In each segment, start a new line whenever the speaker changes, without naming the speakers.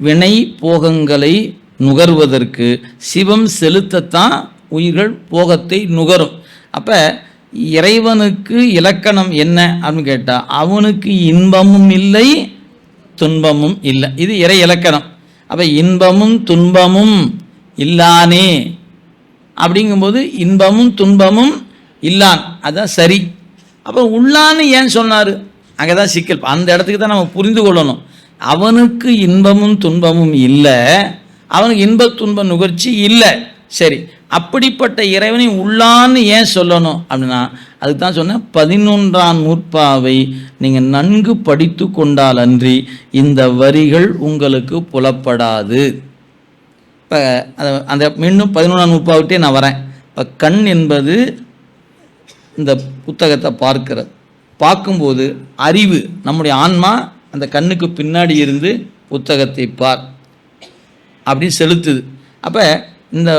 வினை போகங்களை நுகர்வதற்கு சிவம் செலுத்தத்தான் உயிர்கள் போகத்தை நுகரும். அப்போ இறைவனுக்கு இலக்கணம் என்ன அப்படின்னு கேட்டால், அவனுக்கு இன்பமும் இல்லை துன்பமும் இல்லை. இது இறை இலக்கணம். அப்போ இன்பமும் துன்பமும் இல்லானே அப்படிங்கும்போது இன்பமும் துன்பமும் இல்லான், அதுதான் சரி. அப்போ உள்ளான்னு ஏன் சொன்னார்? அங்கே தான் சிக்கல். அந்த இடத்துக்கு தான் நம்ம புரிந்து கொள்ளணும். அவனுக்கு இன்பமும் துன்பமும் இல்லை, அவனுக்கு இன்ப துன்ப நுகர்ச்சி இல்லை. சரி, அப்படிப்பட்ட இறைவனை உள்ளான்னு ஏன் சொல்லணும் அப்படின்னா, அதுக்கு தான் சொன்னேன், 11ஆம் நூற்பாவை நீங்கள் நன்கு படித்து கொண்டால் அன்றி இந்த வரிகள் உங்களுக்கு புலப்படாது. இப்போ அந்த மீண்டும் 11ஆம் நூற்பாவிட்டே நான் வரேன். இப்போ கண் என்பது இந்த புத்தகத்தை பார்க்கிறது. பார்க்கும்போது அறிவு, நம்முடைய ஆன்மா அந்த கண்ணுக்கு பின்னாடி இருந்து புத்தகத்தை பார் அப்படி செலுத்துது. அப்போ இந்த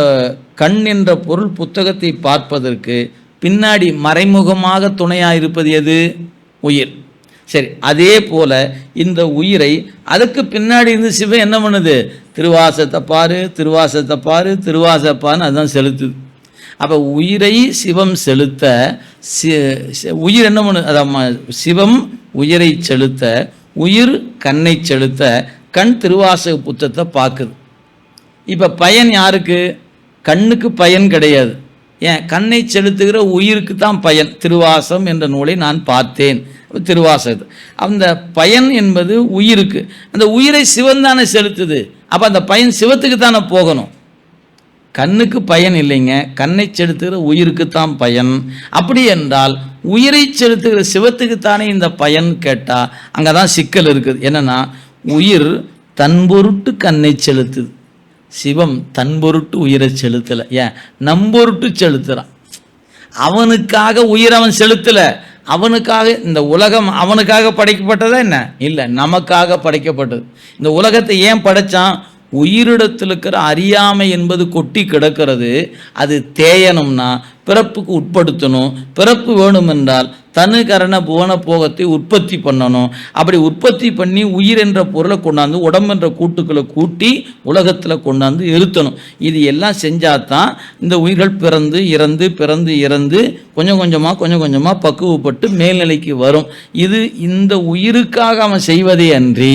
கண் என்ற பொருள் புத்தகத்தை பார்ப்பதற்கு பின்னாடி மறைமுகமாக துணையாக இருப்பது எது? உயிர். சரி, அதே போல் இந்த உயிரை அதுக்கு பின்னாடி இருந்து சிவம் என்ன பண்ணுது? திருவாசத்தை பாரு, திருவாசத்தை பாரு, திருவாசப்பான்னு அதுதான் செலுத்துது. அப்போ உயிரை சிவம் செலுத்த உயிர் என்ன பண்ணு? அதான் சிவம் உயிரை செலுத்த, உயிர் கண்ணை செலுத்த, கண் திருவாசக புத்தகத்தை பார்க்குது. இப்போ பயன் யாருக்கு? கண்ணுக்கு பயன் கிடையாது. ஏன்? கண்ணை செலுத்துகிற உயிருக்கு தான் பயன். திருவாசம் என்ற நூலை நான் பார்த்தேன், திருவாசகத்தை. அந்த பயன் என்பது உயிருக்கு. அந்த உயிரை சிவன் தானே செலுத்துது. அப்போ அந்த பயன் சிவத்துக்கு தானே போகணும். கண்ணுக்கு பயன் இல்லைங்க, கண்ணை செலுத்துகிற உயிருக்கு தான் பயன். அப்படி என்றால் உயிரை செலுத்துகிற சிவத்துக்கு தானே இந்த பயன் கேட்டால் அங்கே தான் சிக்கல் இருக்குது. என்னென்னா, உயிர் தன்பொருட்டு கண்ணை செலுத்துது, சிவம் தன்பொருட்டு உயிரை செலுத்தலை. ஏன்? நம்பொருட்டு செலுத்துகிறான். அவனுக்காக உயிர் அவன் செலுத்தலை. அவனுக்காக இந்த உலகம் அவனுக்காக படைக்கப்பட்டதா என்ன? இல்லை, நமக்காக படைக்கப்பட்டது. இந்த உலகத்தை ஏன் படைத்தான்? உயிரிடத்தில் இருக்கிற அறியாமை என்பது கொட்டி கிடக்கிறது. அது தேயணும்னா பிறப்புக்கு உட்படுத்தணும். பிறப்பு வேணுமென்றால் தனு கரண புவன போகத்தை உற்பத்தி பண்ணணும். அப்படி உற்பத்தி பண்ணி உயிர் என்ற பொருளை கொண்டாந்து உடம்பென்ற கூட்டுக்களை கூட்டி உலகத்தில் கொண்டாந்து இருத்தணும். இது எல்லாம் செஞ்சால் தான் இந்த உயிர்கள் பிறந்து இறந்து பிறந்து இறந்து கொஞ்சம் கொஞ்சமாக பக்குவப்பட்டு மேல்நிலைக்கு வரும். இது இந்த உயிருக்காக அவன் செய்வதே அன்றி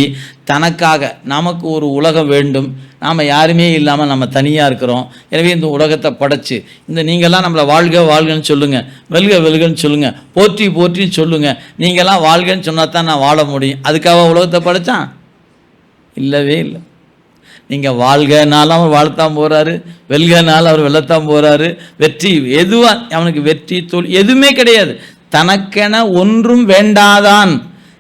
தனக்காக நமக்கு ஒரு உலகம் வேண்டும், நாம் யாருமே இல்லாமல் நம்ம தனியாக இருக்கிறோம், எனவே இந்த உலகத்தை படைச்சு இந்த நீங்கள்லாம் நம்மளை வாழ்க வாழ்கன்னு சொல்லுங்கள், வெல்க வெல்கன்னு சொல்லுங்கள், போற்றி போற்றின்னு சொல்லுங்கள். நீங்கள்லாம் வாழ்கன்னு சொன்னால் தான் நான் வாழ முடியும். அதுக்காக உலகத்தை படைத்தான்? இல்லவே இல்லை. நீங்கள் வாழ்கனாலும் அவர் வாழத்தான் போகிறாரு, வெல்கனாலும் அவர் வெல்லத்தான் போகிறாரு. வெற்றி எதுவாக அவனுக்கு வெற்றி தோல் எதுவுமே கிடையாது. தனக்கென ஒன்றும் வேண்டாதான்.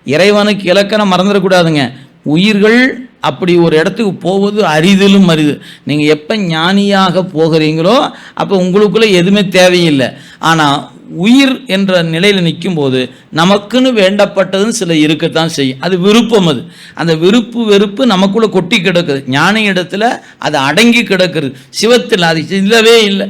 இறைவனுக்கு இலக்கணம் மறந்துடக்கூடாதுங்க. உயிர்கள் அப்படி ஒரு இடத்துக்கு போவது அரிதிலும் அரிது. நீங்கள் எப்போ ஞானியாக போகிறீங்களோ அப்போ உங்களுக்குள்ளே எதுவுமே தேவையில்லை. ஆனால் உயிர் என்ற நிலையில் நிற்கும்போது நமக்குன்னு வேண்டப்பட்டதுன்னு சில இருக்கத்தான் செய்யும். அது விருப்பம். அது அந்த விருப்பு வெறுப்பு நமக்குள்ளே கொட்டி கிடக்குது. ஞானி இடத்துல அது அடங்கி கிடக்குது, சிவத்தில் அது இல்லவே இல்லை.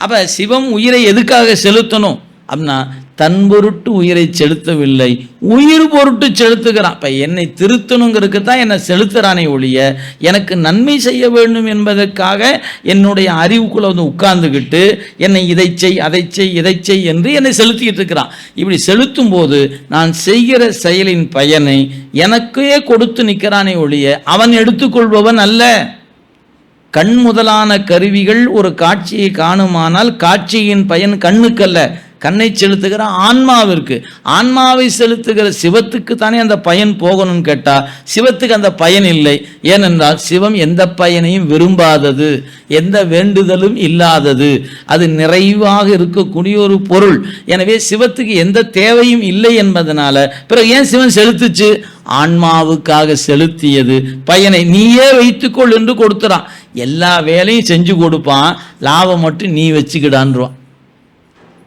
அப்போ சிவம் உயிரை எதுக்காக செலுத்தணும் அப்படின்னா, தன் பொருட்டு உயிரை செலுத்தவில்லை, உயிர் பொருட்டு செலுத்துகிறான். இப்போ என்னை திருத்தணுங்கிறதுக்கு தான் என்னை செலுத்துகிறானே ஒழிய எனக்கு நன்மை செய்ய வேண்டும் என்பதற்காக என்னுடைய அறிவுக்குள்ளே வந்து உட்கார்ந்துக்கிட்டு என்னை இதை செய் அதை செய் இதை செய் என்று என்னை செலுத்திக்கிட்டு இருக்கிறான். இப்படி செலுத்தும் போது நான் செய்கிற செயலின் பயனை எனக்கே கொடுத்து நிற்கிறானே ஒழிய அவன் எடுத்துக்கொள்பவன் அல்ல. கண் முதலான கருவிகள் ஒரு காட்சியை காணுமானால் காட்சியின் பயன் கண்ணுக்கல்ல, கண்ணை செலுத்துகிற ஆன்மாவிற்கு. ஆன்மாவை செலுத்துகிற சிவத்துக்கு தானே அந்த பயன் போகணும்னு கேட்டால் சிவத்துக்கு அந்த பயன் இல்லை. ஏனென்றால் சிவம் எந்த பயனையும் விரும்பாதது, எந்த வேண்டுதலும் இல்லாதது, அது நிறைவாக இருக்கக்கூடிய ஒரு பொருள். எனவே சிவத்துக்கு எந்த தேவையும் இல்லை என்பதனால பிறகு ஏன் சிவன் செலுத்துச்சு? ஆன்மாவுக்காக செலுத்தியது பயனை நீயே வைத்துக்கொள் என்று கொடுத்துறான். எல்லா வேலையும் செஞ்சு கொடுப்பான், லாபம் மட்டும் நீ வச்சுக்கிடான்றான்.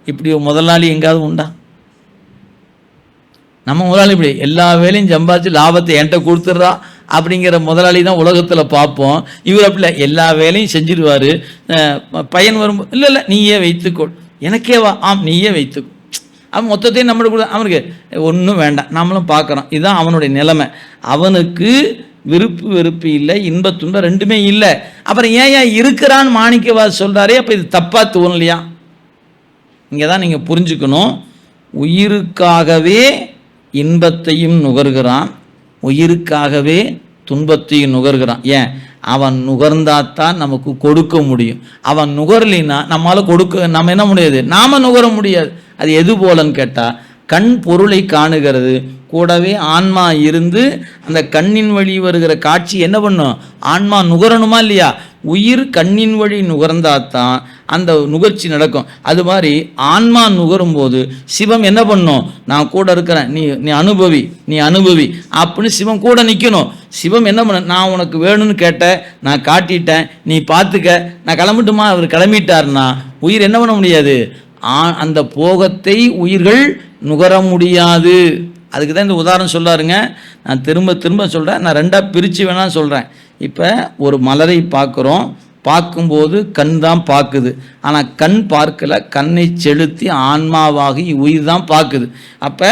இப்படி ஒரு முதலாளி எங்காவது உண்டா? நம்ம முதலாளி இப்படி எல்லா வேலையும் சம்பாதிச்சு லாபத்தை என்கிட்ட கொடுத்துட்றா அப்படிங்கிற முதலாளி தான் உலகத்தில் பார்ப்போம். இவர் அப்படி எல்லா வேலையும் செஞ்சிருவார், பயன் வரும் இல்லை நீயே வைத்துக்கொள், எனக்கே வா, ஆம் நீயே வைத்துக்கொள். அவன் மொத்தத்தையும் நம்மளுக்கு அவனுக்கு ஒன்றும் வேண்டாம், நம்மளும் பார்க்குறோம். இதுதான் அவனுடைய நிலைமை. அவனுக்கு விருப்பு வெறுப்பு இல்லை, இன்ப துன்பம் ரெண்டுமே இல்லை. அப்புறம் ஏன் இருக்கிறான்னு மாணிக்கவாசகர் சொல்கிறாரே, அப்போ இது தப்பாக தோணலையா? இங்கே தான் நீங்கள் புரிஞ்சுக்கணும். உயிருக்காகவே இன்பத்தையும் நுகர்கிறான், உயிருக்காகவே துன்பத்தையும் நுகர்கிறான். ஏன்? அவன் நுகர்ந்தாத்தான் நமக்கு கொடுக்க முடியும். அவன் நுகரலினா நம்மளால் கொடுக்க நம்ம என்ன முடியாது, நாம் நுகர முடியாது. அது எது போலன்னு கேட்டால், கண் பொருளை காணுகிறது, கூடவே ஆன்மா இருந்து அந்த கண்ணின் வழி வருகிற காட்சி என்ன பண்ணும், ஆன்மா நுகரணுமா இல்லையா? உயிர் கண்ணின் வழி நுகர்ந்தாதான் அந்த நுகர்ச்சி நடக்கும். அது மாதிரி ஆன்மா நுகரும் போது சிவம் என்ன பண்ணும், நான் கூட இருக்கிறேன், நீ அனுபவி, நீ அனுபவி அப்படின்னு சிவம் கூட நிற்கணும். சிவம் என்ன பண்ண, நான் உனக்கு வேணும்னு கேட்டேன், நான் காட்டிட்டேன், நீ பார்த்துக்க, நான் கிளம்பிட்டுமா, அவர் கிளம்பிட்டார்னா உயிர் என்ன பண்ண முடியாது, அந்த போகத்தை உயிர்கள் நுகர முடியாது. அதுக்கு தான் இந்த உதாரணம் சொல்லாருங்க. நான் திரும்ப திரும்ப சொல்கிறேன், நான் ரெண்டாக பிரித்து வேணால் சொல்கிறேன். இப்போ ஒரு மலரை பார்க்குறோம், பார்க்கும்போது கண் தான் பார்க்குது, ஆனால் கண் பார்க்கல, கண்ணை செலுத்தி ஆன்மாவாகி உயிர் தான் பார்க்குது. அப்போ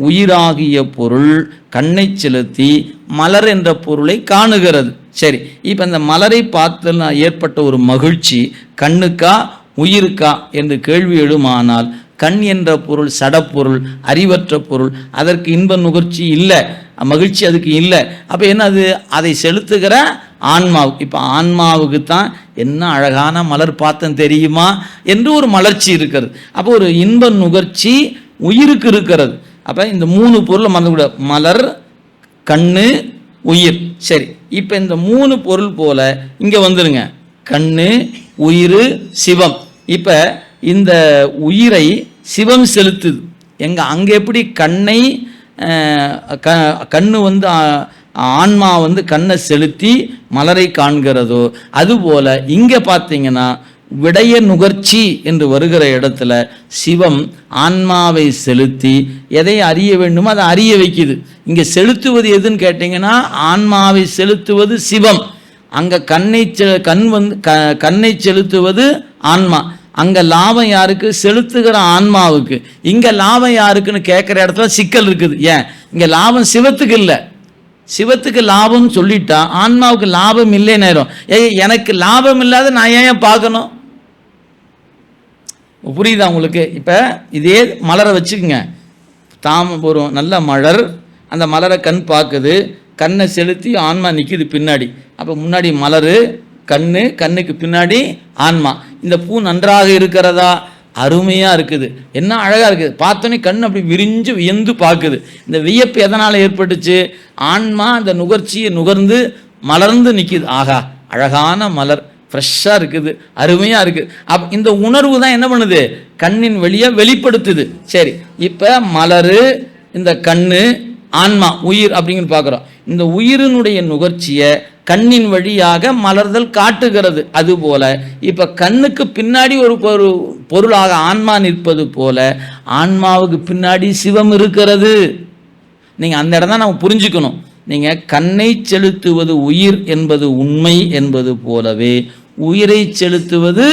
உயிராகிய பொருள் கண்ணை செலுத்தி மலர் என்ற பொருளை காணுகிறது. சரி, இப்போ இந்த மலரை பார்த்து ஏற்பட்ட ஒரு மகிழ்ச்சி கண்ணுக்கா உயிருக்கா என்று கேள்வி எழுமானால், கண் என்ற பொருள் சடப்பொருள், அறிவற்ற பொருள், அதற்கு இன்ப நுகர்ச்சி இல்லை, மகிழ்ச்சி அதுக்கு இல்லை. அப்போ என்ன, அது அதை செலுத்துகிற ஆன்மாவுக்கு. இப்போ ஆன்மாவுக்கு தான் என்ன அழகான மலர் பார்த்தேன் தெரியுமா என்று ஒரு மலர்ச்சி இருக்கிறது. அப்போ ஒரு இன்ப நுகர்ச்சி உயிருக்கு இருக்கிறது. அப்போ இந்த 3 பொருளை மறந்துக்கூட, மலர், கண்ணு, உயிர். சரி, இப்போ இந்த 3 பொருள் போல இங்கே வந்துடுங்க, கண்ணு, உயிர், சிவம். இப்போ இந்த உயிரை சிவம் செலுத்துது. அங்கே எப்படி கண்ணை கண்ணு வந்து ஆன்மா வந்து கண்ணை செலுத்தி மலரை காண்கிறதோ, அதுபோல் இங்கே பார்த்தீங்கன்னா விடய நுகர்ச்சி என்று வருகிற இடத்துல சிவம் ஆன்மாவை செலுத்தி எதை அறிய வேண்டுமோ அதை அறிய வைக்குது. இங்கே செலுத்துவது எதுன்னு கேட்டிங்கன்னா, ஆன்மாவை செலுத்துவது சிவம். அங்கே கண்ணை செலுத்துவது ஆன்மா. அங்கே லாபம் யாருக்கு, செலுத்துகிற ஆன்மாவுக்கு. இங்கே லாபம் யாருக்குன்னு கேட்குற இடத்துல சிக்கல் இருக்குது. ஏன், இங்கே லாபம் சிவத்துக்கு இல்லை. சிவத்துக்கு லாபம்னு சொல்லிட்டா ஆன்மாவுக்கு லாபம் இல்லைன்னு ஆயிரும். எனக்கு லாபம் இல்லாத நான் ஏன் பார்க்கணும்? புரியுதா உங்களுக்கு? இப்போ இதே மலரை வச்சுக்கோங்க, ஒரு நல்ல மலர், அந்த மலரை கண் பார்க்குது, கண்ணை செலுத்தி ஆன்மா நிற்கிது பின்னாடி. அப்போ முன்னாடி மலர், கண்ணுக்கு பின்னாடி ஆன்மா. இந்த பூ நன்றாக இருக்கிறதா, அருமையாக இருக்குது, என்ன அழகாக இருக்குது, பார்த்தோன்னே கண் அப்படி விரிஞ்சு வியந்து பார்க்குது. இந்த வியப்பு எதனால் ஏற்பட்டுச்சு? ஆன்மா அந்த நுகர்ச்சியை நுகர்ந்து மலர்ந்து நிற்கிது. ஆகா, அழகான மலர், ஃப்ரெஷ்ஷாக இருக்குது, அருமையாக இருக்குது. இந்த உணர்வு தான் என்ன பண்ணுது, கண்ணின் வெளியே வெளிப்படுத்துது. சரி, இப்போ மலர், இந்த கண்ணு, ஆன்மா, உயிர் அப்படிங்கிற பார்க்குறோம். இந்த உயிரினுடைய நுகர்ச்சியை கண்ணின் வழியாக மலர்தல் காட்டுகிறது. அதுபோல இப்போ கண்ணுக்கு பின்னாடி ஒரு பொருளாக ஆன்மா நிற்பது போல ஆன்மாவுக்கு பின்னாடி சிவம் இருக்கிறது. நீங்கள் அந்த இடம் தான் நம்ம புரிஞ்சுக்கணும். நீங்கள் கண்ணை செலுத்துவது உயிர் என்பது உண்மை என்பது போலவே உயிரை செலுத்துவது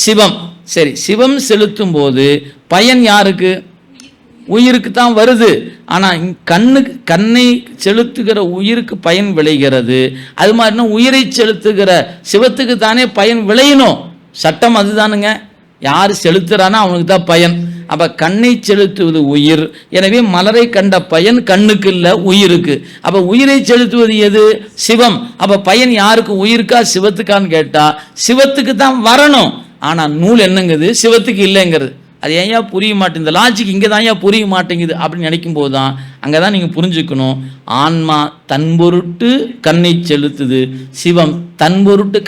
சிவம். சரி, சிவம் செலுத்தும் போது பயன் யாருக்கு? உயிருக்கு தான் வருது. ஆனால் கண்ணை செலுத்துகிற உயிருக்கு பயன் விளைகிறது. அது மாதிரினா உயிரை செலுத்துகிற சிவத்துக்கு தானே பயன் விளையணும். சட்டம் அதுதானுங்க. யார் செலுத்துறானோ அவனுக்கு தான் பயன். அப்போ கண்ணை செலுத்துவது உயிர். எனவே மலரை கண்ட பயன் கண்ணுக்கு இல்லை, உயிருக்கு. அப்போ உயிரை செலுத்துவது எது? சிவம். அப்போ பயன் யாருக்கு, உயிருக்கா சிவத்துக்கான்னு கேட்டால் சிவத்துக்கு தான் வரணும். ஆனால் நூல் என்னங்குது, சிவத்துக்கு இல்லைங்கிறது. அது ஏன் புரிய மாட்டேங்குது, இந்த லாஜிக் இங்கே தான் ஏன் புரிய மாட்டேங்குது அப்படின்னு நினைக்கும் போது தான் அங்கே தான் நீங்கள் புரிஞ்சுக்கணும். ஆன்மா தன் பொருட்டு கண்ணை செலுத்துது, சிவம் தன் பொருட்டு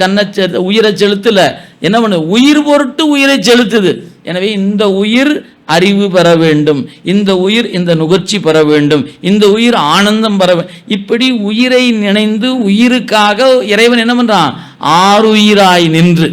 உயிரை செலுத்தலை. என்ன பண்ணு, உயிர் பொருட்டு உயிரை செலுத்துது. எனவே இந்த உயிர் அறிவு பெற வேண்டும், இந்த உயிர் இந்த நுகர்ச்சி பெற வேண்டும், இந்த உயிர் ஆனந்தம் பெற வேண்டும். இப்படி உயிரை நினைந்து உயிருக்காக இறைவன் என்ன பண்ணுறான், ஆறுயிராய் நின்று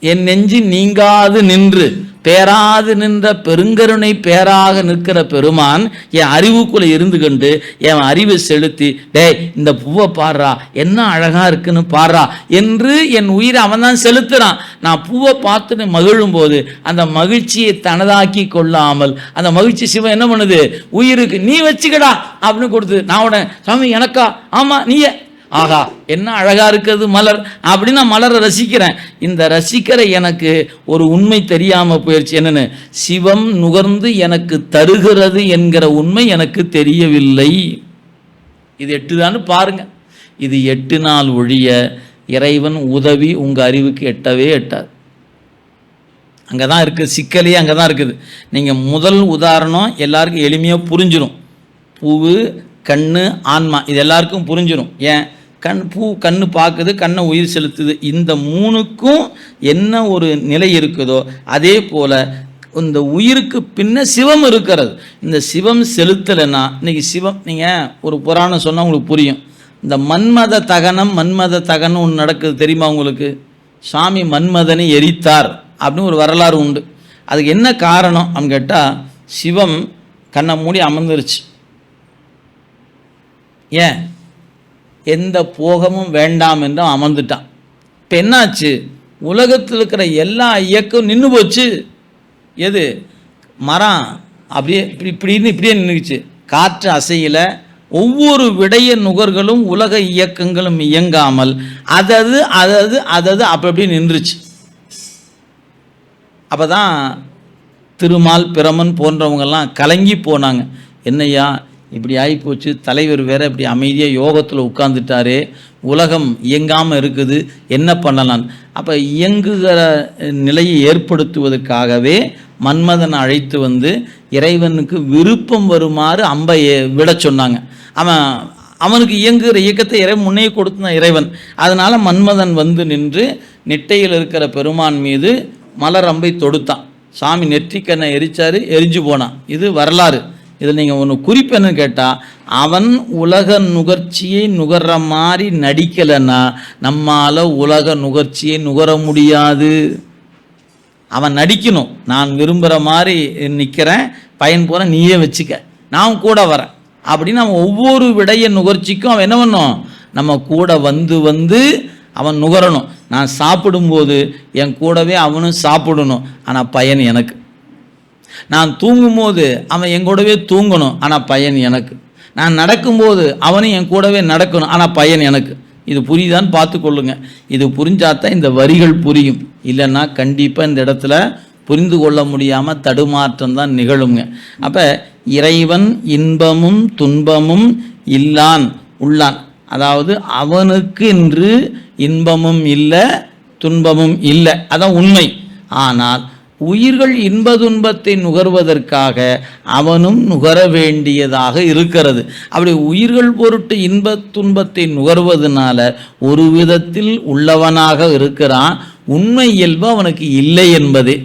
என் நெஞ்சு நீங்காது நின்று பேராது நின்ற பெருங்கருணை பேராக நிற்கிற பெருமான் என் அறிவுக்குள்ளே இருந்து கொண்டு என் அறிவை செலுத்தி, டேய் இந்த பூவை பாடுறா, என்ன அழகாக இருக்குன்னு பாடுறா என்று என் உயிரை அவன் தான் செலுத்துகிறான். நான் பூவை பார்த்துன்னு மகிழும் போது அந்த மகிழ்ச்சியை தனதாக்கி கொள்ளாமல் அந்த மகிழ்ச்சி சிவன் என்ன பண்ணுது, உயிருக்கு நீ வச்சுக்கடா அப்படின்னு கொடுத்து, நான் உடனே சாமி எனக்கா, ஆமாம் நீயே ஆகா என்ன அழகா இருக்கிறது மலர் அப்படின்னு நான் மலரை ரசிக்கிறேன். இந்த ரசிக்கிற எனக்கு ஒரு உண்மை தெரியாம போயிடுச்சு. என்னன்னு? சிவம் நுகர்ந்து எனக்கு தருகிறது என்கிற உண்மை எனக்கு தெரியவில்லை. இது 8 தான்னு பாருங்க. இது 8 நாள் ஒழிய இறைவன் உதவி உங்க அறிவுக்கு எட்டவே எட்டாது. அங்கே தான் இருக்குது சிக்கலே, அங்கே தான் இருக்குது. நீங்கள் முதல் உதாரணம் எல்லாருக்கும் எளிமையாக புரிஞ்சிடும். பூவு, கண்ணு, ஆன்மா, இது எல்லாருக்கும் புரிஞ்சிடும். ஏன்? பூ கண்ணு பார்க்குது, கண்ணை உயிர் செலுத்துது. இந்த 3க்கும் என்ன ஒரு நிலை இருக்குதோ அதே போல் இந்த உயிருக்கு பின்ன சிவம் இருக்கிறது. இந்த சிவம் செலுத்தலைன்னா இன்னைக்கு சிவம், நீங்கள் ஒரு புராணம் சொன்னால் உங்களுக்கு புரியும். இந்த மன்மத தகனம் ஒன்று நடக்குது தெரியுமா உங்களுக்கு? சாமி மன்மதனை எரித்தார் அப்படின்னு ஒரு வரலாறு உண்டு. அதுக்கு என்ன காரணம் அப்படின்னு கேட்டால், சிவம் கண்ணை மூடி அமர்ந்துருச்சு. ஏன்? எந்த போகமும் வேண்டாம் என்று அமர்ந்துட்டான். இப்போ என்னாச்சு? உலகத்தில் இருக்கிற எல்லா இயக்கம் நின்று போச்சு. எது? மரம் அப்படியே இப்படியே நின்றுச்சு. காற்று அசையில, ஒவ்வொரு விடய நுகர்களும் உலக இயக்கங்களும் இயங்காமல் அதது அப்படி நின்றுச்சு. அப்போ தான் திருமால், பிரமன் போன்றவங்கெல்லாம் கலங்கி போனாங்க. என்னையா இப்படி ஆகிப்போச்சு, தலைவர் வேற இப்படி அமைதியாக யோகத்தில் உட்கார்ந்துட்டாரே, உலகம் இயங்காமல் இருக்குது, என்ன பண்ணலாம்? அப்போ இயங்குகிற நிலையை ஏற்படுத்துவதற்காகவே மன்மதனை அழைத்து வந்து இறைவனுக்கு விருப்பம் வருமாறு அம்பை விட சொன்னாங்க. அவனுக்கு இயங்குகிற இயக்கத்தை இறைவன் முன்னே கொடுத்தான் இறைவன். அதனால் மன்மதன் வந்து நின்று நெட்டையில் இருக்கிற பெருமான் மீது மலர் அம்பை தொடுத்தான். சாமி நெற்றிக்கண்ணை எரிச்சாரு, எரிஞ்சு போனான். இது வரலாறு. இதில் நீங்கள் ஒன்று குறிப்பு என்னன்னு கேட்டால், அவன் உலக நுகர்ச்சியை நுகர்ற மாதிரி நடிக்கலைன்னா நம்மால் உலக நுகர்ச்சியை நுகர முடியாது. அவன் நடிக்கணும், நான் விரும்புகிற மாதிரி நிற்கிறேன், பயன் போகிற நீயே வச்சுக்க, நான் கூட வரேன் அப்படின்னு அவன் ஒவ்வொரு விடைய நுகர்ச்சிக்கும் அவன் என்ன பண்ணும்? நம்ம கூட வந்து அவன் நுகரணும். நான் சாப்பிடும்போது என் கூடவே அவனும் சாப்பிடணும், ஆனால் பயன் எனக்கு. நான் தூங்கும்போது அவன் என் கூடவே தூங்கணும், ஆனால் பயன் எனக்கு. நான் நடக்கும்போது அவனும் என் கூடவே நடக்கணும், ஆனால் பயன் எனக்கு. இது புரியுதான்னு பார்த்து கொள்ளுங்க. இது புரிஞ்சாதான் இந்த வரிகள் புரியும். இல்லைன்னா கண்டிப்பாக இந்த இடத்துல புரிந்து கொள்ள முடியாமல் தடுமாற்றம் தான் நிகழுங்க. அப்போ இறைவன் இன்பமும் துன்பமும் இல்லான் உள்ளான். அதாவது அவனுக்கு என்று இன்பமும் இல்லை துன்பமும் இல்லை, அதான் உண்மை. ஆனால் உயிர்கள் இன்ப துன்பத்தை நுகர்வதற்காக அவனும் நுகர வேண்டியதாக இருக்கிறது. அப்படி உயிர்கள் பொருட்டு இன்ப துன்பத்தை நுகர்வதனால ஒரு விதத்தில் உள்ளவனாக இருக்கிறான். உண்மை இயல்பு அவனுக்கு இல்லை என்பதே.